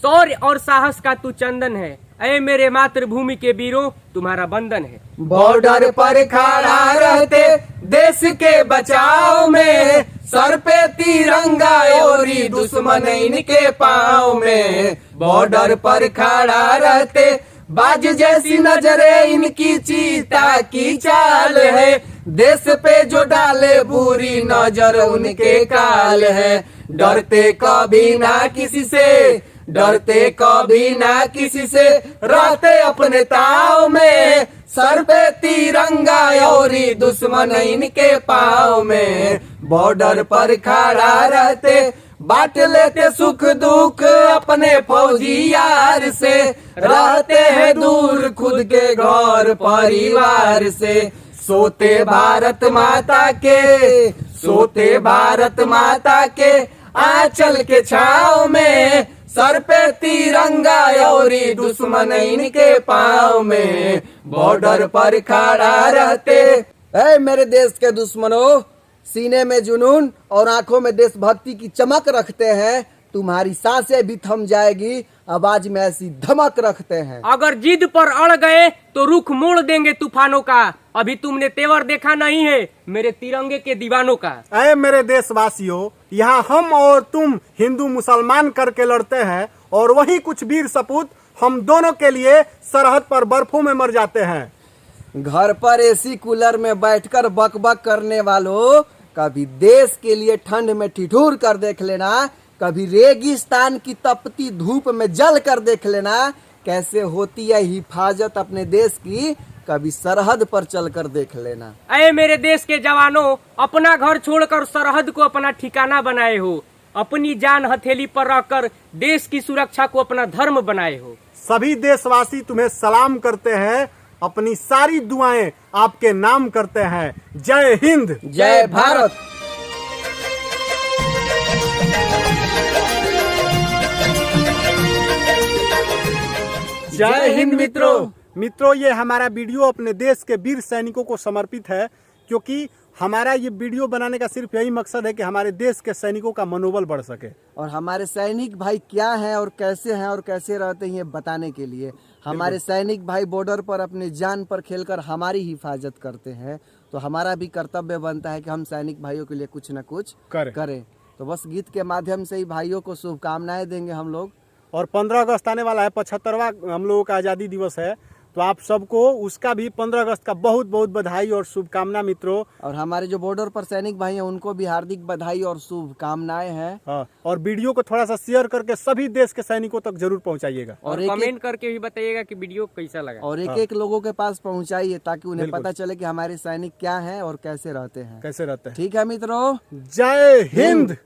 शौर्य और साहस का तू चंदन है। ऐ मेरे मातृभूमि के वीरों, तुम्हारा बंधन है। बॉर्डर पर खड़ा रहते देश के बचाव में, सर पे तिरंगा और दुश्मन इनके पाँव में। बॉर्डर पर खड़ा रहते बाज जैसी नजरे इनकी चीता की चाल है। देश पे जो डाले बुरी नजर उनके काल है। डरते कभी ना किसी से, डरते कभी ना किसी से, रहते अपने ताव में। सर पे तिरंगा और दुश्मन इनके पाँव में। बॉर्डर पर खड़ा रहते बांट लेते सुख दुख अपने फौजी यार से। रहते हैं दूर खुद के घर परिवार से। सोते भारत माता के, सोते भारत माता के आंचल के छाव में। सर पे तिरंगा और दुश्मन इनके पाँव में। बॉर्डर पर खड़ा रहते। ऐ मेरे देश के दुश्मनों, सीने में जुनून और आंखों में देशभक्ति की चमक रखते हैं। तुम्हारी सांसें भी थम जाएगी, आवाज में ऐसी धमक रखते हैं। अगर जिद पर अड़ गए तो रुख मोड़ देंगे तूफानों का। अभी तुमने तेवर देखा नहीं है मेरे तिरंगे के दीवानों का। ऐ मेरे देशवासियों, यहाँ हम और तुम हिंदू मुसलमान करके लड़ते हैं, और वही कुछ वीर सपूत हम दोनों के लिए सरहद पर बर्फों में मर जाते हैं। घर पर एसी कूलर में बैठकर बकबक करने वालों, कभी देश के लिए ठंड में ठिठुर कर देख लेना। कभी रेगिस्तान की तपती धूप में जल कर देख लेना। कैसे होती है हिफाजत अपने देश की, कभी सरहद पर चल कर देख लेना। ऐ मेरे देश के जवानों, अपना घर छोड़कर सरहद को अपना ठिकाना बनाए हो। अपनी जान हथेली पर रखकर देश की सुरक्षा को अपना धर्म बनाए हो। सभी देशवासी तुम्हें सलाम करते हैं, अपनी सारी दुआएं आपके नाम करते हैं। जय हिंद, जय भारत। जय हिंद मित्रों, ये हमारा वीडियो अपने देश के वीर सैनिकों को समर्पित है, क्योंकि हमारा ये वीडियो बनाने का सिर्फ यही मकसद है कि हमारे देश के सैनिकों का मनोबल बढ़ सके, और हमारे सैनिक भाई क्या हैं और कैसे रहते हैं ये बताने के लिए। हमारे सैनिक भाई बॉर्डर पर अपने जान पर खेलकर हमारी हिफाजत करते हैं, तो हमारा भी कर्तव्य बनता है कि हम सैनिक भाइयों के लिए कुछ न कुछ करें। तो बस गीत के माध्यम से ही भाइयों को शुभकामनाएं देंगे हम लोग। और 15 अगस्त आने वाला है, 75वां हम लोगों का आज़ादी दिवस है, तो आप सबको उसका भी 15 अगस्त का बहुत बहुत बधाई और शुभकामना मित्रों। और हमारे जो बॉर्डर पर सैनिक भाई हैं उनको भी हार्दिक बधाई और शुभकामनाएं हैं। हाँ, और वीडियो को थोड़ा सा शेयर करके सभी देश के सैनिकों तक जरूर पहुंचाइएगा, और कमेंट करके भी बताइएगा कि वीडियो कैसा लगा। और एक लोगों के पास पहुंचाइए, ताकि उन्हें पता चले कि हमारे सैनिक क्या हैं और कैसे रहते हैं। कैसे रहते हैं। ठीक है मित्रों, जय हिंद।